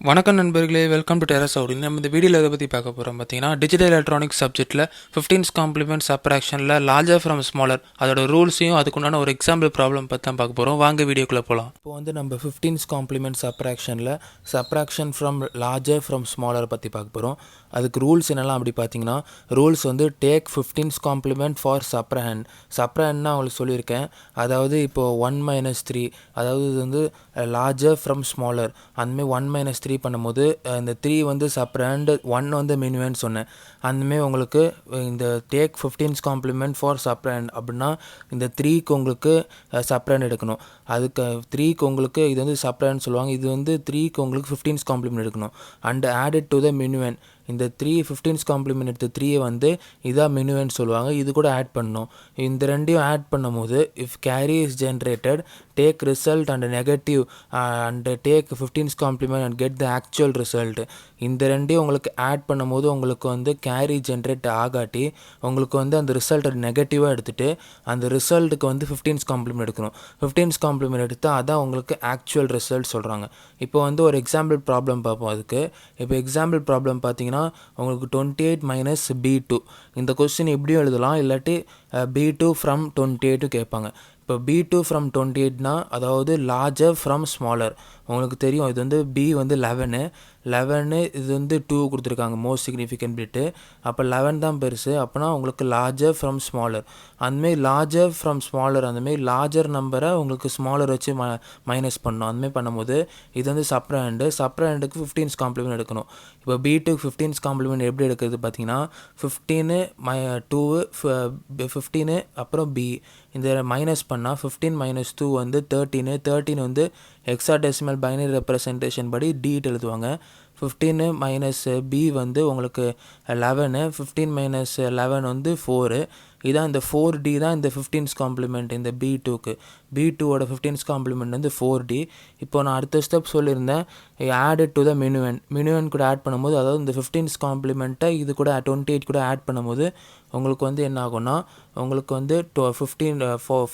வணக்கம் நண்பர்களே, welcome to terraceout. நம்ம இந்த வீடியோவில் எதை பற்றி பார்க்க போகிறோம் பார்த்தீங்கன்னா, டிஜிட்டல் எலக்ட்ரானிக்ஸ் சப்ஜெக்ட்டில் 15's காம்ப்ளிமெண்ட் சப்ராக்ஷனில் லார்ஜர் ஃப்ரம் ஸ்மாலர் அதோட ரூல்ஸையும் அதுக்குண்டான ஒரு எக்ஸாம்பிள் ப்ராப்ளம் பற்றி தான் பார்க்க போகிறோம். வாங்க வீடியோக்குள்ளே போகலாம். இப்போ நம்ம 15's காம்ப்ளிமெண்ட் சப்ராக்ஷனில் subtraction from larger from smaller பற்றி பார்க்க போகிறோம். அதுக்கு ரூல்ஸ் என்னெல்லாம் அப்படி பார்த்தீங்கன்னா, rules take 15's complement for subtrahend அவங்களுக்கு சொல்லியிருக்கேன். அதாவது இப்போது 1 - 3, அதாவது இது லார்ஜர் ஃப்ரம் ஸ்மாலர், அந்தமாதிரி 1 - 3 பண்ணும்போது இந்த 3 சப்ராண்ட், 1 மினிமம்னு சொன்னேன். அந்தமாரி உங்களுக்கு இந்த டேக் 15's காம்ப்ளிமெண்ட் ஃபார் சப்ராண்ட் அப்படின்னா இந்த 3க்கு உங்களுக்கு சப்ராண்ட் எடுக்கணும். அதுக்கு 3க்கு உங்களுக்கு இது சப்ராண்ட் சொல்லுவாங்க. இது 3க்கு உங்களுக்கு 15's காம்ப்ளிமெண்ட் எடுக்கணும். And added to the minimum, இந்த 15's காம்ப்ளிமெண்ட் எடுத்து 3 இதான் மினிமம்னு சொல்லுவாங்க. இது கூட ஆட் பண்ணணும். இந்த ரெண்டையும் ஆட் பண்ணும்போது if carry is generated, take result and negative and take 15's complement and get the actual result. இந்த ரெண்டையும் உங்களுக்கு ஆட் பண்ணும்போது உங்களுக்கு கேரி ஜென்ரேட் ஆகாட்டி உங்களுக்கு அந்த ரிசல்ட்டை நெகட்டிவாக எடுத்துகிட்டு அந்த ரிசல்ட்டுக்கு 15's காம்ப்ளிமெண்ட் எடுக்கணும். 15's காம்ப்ளிமெண்ட் எடுத்தால் அதான் உங்களுக்கு ஆக்சுவல் ரிசல்ட் சொல்கிறாங்க. இப்போ ஒரு எக்ஸாம்பிள் ப்ராப்ளம் பார்ப்போம். அதுக்கு இப்போ எக்ஸாம்பிள் ப்ராப்ளம் பார்த்தீங்கன்னா உங்களுக்கு 28 - B2. இந்த கொஸ்டின் இப்படியும் எழுதலாம், இல்லாட்டி B2 ஃப்ரம் 28 கேட்பாங்க. இப்போ B2 ஃப்ரம் 28னா அதாவது லார்ஜர் ஃப்ரம் ஸ்மாலர். உங்களுக்கு தெரியும் இது B 11 இது 2 கொடுத்துருக்காங்க, மோஸ்ட் சிக்னிஃபிகண்ட் பிட்டு. அப்போ 11 தான் பெருசு. அப்போனா உங்களுக்கு லார்ஜர் ஃப்ரம் ஸ்மாலர். அந்தமாரி லார்ஜர் ஃப்ரம் ஸ்மாலர், அந்தமாரி லார்ஜர் நம்பரை உங்களுக்கு ஸ்மாலர் வச்சு மைனஸ் பண்ணணும். அந்தமாரி பண்ணும்போது இது சப்ராண்டுக்கு 15's காம்ப்ளிமெண்ட் எடுக்கணும். இப்போ B2 15's காம்ப்ளிமெண்ட் எப்படி எடுக்கிறது பார்த்தீங்கன்னா 15 - 2 15 அப்புறம் B இந்த மைனஸ் பண்ணால் 15 - 2 13 ஹெக்ஸாடெசிமல் பைனரி ரெப்ரசன்டேஷன் படி டீட் எழுதுவாங்க. 15 - B உங்களுக்கு 11, 15 - 11 4. இதான் இந்த 4D தான் இந்த 15's காம்ப்ளிமெண்ட் இந்த B2க்கு. B2ஓட 15's காம்ப்ளிமெண்ட் 4D. இப்போ நான் அடுத்த ஸ்டெப் சொல்லியிருந்தேன், ஆடட் டு த மினிமம் கூட ஆட் பண்ணும்போது, அதாவது இந்த 15's காம்ப்ளிமெண்ட்டை இது கூட 28 கூட ஆட் பண்ணும்போது உங்களுக்கு என்ன ஆகும்னா உங்களுக்கு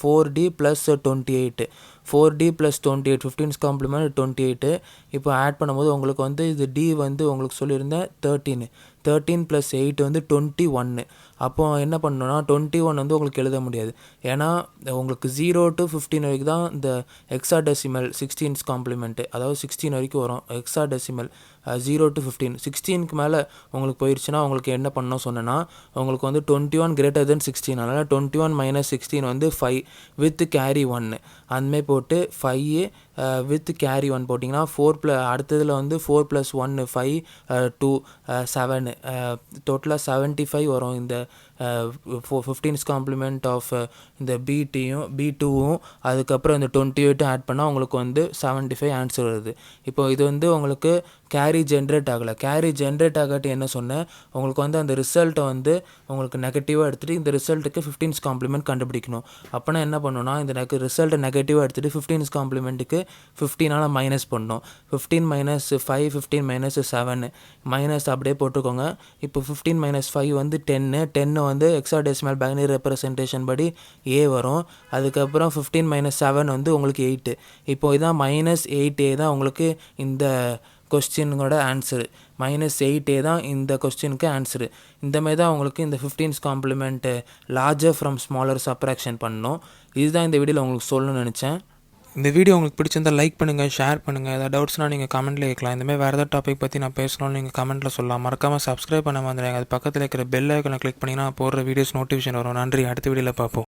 4D + 28, 4D + 28 15's காம்ப்ளிமெண்ட் 28. இப்போ ஆட் பண்ணும்போது உங்களுக்கு இது D உங்களுக்கு சொல்லியிருந்தேன் 13 + 8 21. அப்போ என்ன பண்ணணும்னா 21 உங்களுக்கு எழுத முடியாது. ஏன்னா உங்களுக்கு 0 to 15 வரைக்கும் தான் இந்த ஹெக்ஸாடெசிமல் 16's காம்ப்ளிமெண்ட்டு, அதாவது 16 வரைக்கும் வரும் ஹெக்ஸாடெசிமல். 0 to 15, 16க்கு மேலே உங்களுக்கு போயிடுச்சுன்னா உங்களுக்கு என்ன பண்ணணும் சொன்னேன்னா உங்களுக்கு 21 > 16. அதனால் 21 - 16 5 வித் கேரி 1. அந்தமாரி போட்டு 5 வித் கேரி 1 போட்டிங்கன்னா 4 அடுத்ததில் 4 + 1 5 2 7 டோட்டலாக 75 வரும். இந்த 15's காம்ப்ளிமெண்ட் ஆஃப் இந்த B2வும் அதுக்கப்புறம் இந்த 28 ஆட் பண்ணால் உங்களுக்கு 75 ஆன்சர் வருது. இப்போ இது உங்களுக்கு கேரி ஜென்ரேட் ஆகலை. கேரி ஜென்ரேட் ஆகாட்டி என்ன சொன்னேன், உங்களுக்கு அந்த ரிசல்ட்டை உங்களுக்கு நெகட்டிவாக எடுத்துகிட்டு இந்த ரிசல்ட்டுக்கு 15's காம்ப்ளிமெண்ட் கண்டுபிடிக்கணும். அப்போனா என்ன பண்ணணும்னா இந்த ரிசல்ட்டை நெகட்டிவாக எடுத்துகிட்டு 15's காம்ப்ளிமெண்ட்டுக்கு 15ஆல் மைனஸ் பண்ணணும். 15 - 5 15 - 7 மைனஸ் அப்படியே போட்டுக்கோங்க. இப்போ 15 - 5 10 ஹெக்ஸாடெசிமல் பைனரி ரெப்ரசன்டேஷன் படி A வரும். அதுக்கப்புறம் 15 - 7 உங்களுக்கு 8. இப்போ இதான் -8A தான் உங்களுக்கு இந்த கொஸ்டினோட ஆன்சரு. -8A தான் இந்த கொஸ்டினுக்கு ஆன்சரு. இந்தமாரி தான் உங்களுக்கு இந்த 15's compliment larger from smaller subtraction பண்ணணும். இதுதான் இந்த வீடியோவில் உங்களுக்கு சொல்லணும்னு நினச்சேன். இந்த வீடியோ உங்களுக்கு பிடிச்சிருந்தால் லைக் பண்ணுங்கள், ஷேர் பண்ணுங்கள். ஏதாவது டவுட்ஸ்னால் நீங்கள் கமெண்ட்டில் கேட்கலாம். இந்தமாதிரி வேறு ஏதாவது டாபிக் பற்றி நான் பேசணும்னு நீங்கள் கமெண்ட்டில் சொல்லலாம். மறக்காமல் சப்ஸ்கிரைப் பண்ண வந்துடுங்க. அது பக்கத்தில் இருக்கிற பெல் ஐக்கனை கிளிக் பண்ணிங்கன்னா போடுற வீடியோஸ் நோட்டிஃபிகேஷன் வரும். நன்றி. அடுத்த வீடியோவில் பார்ப்போம்.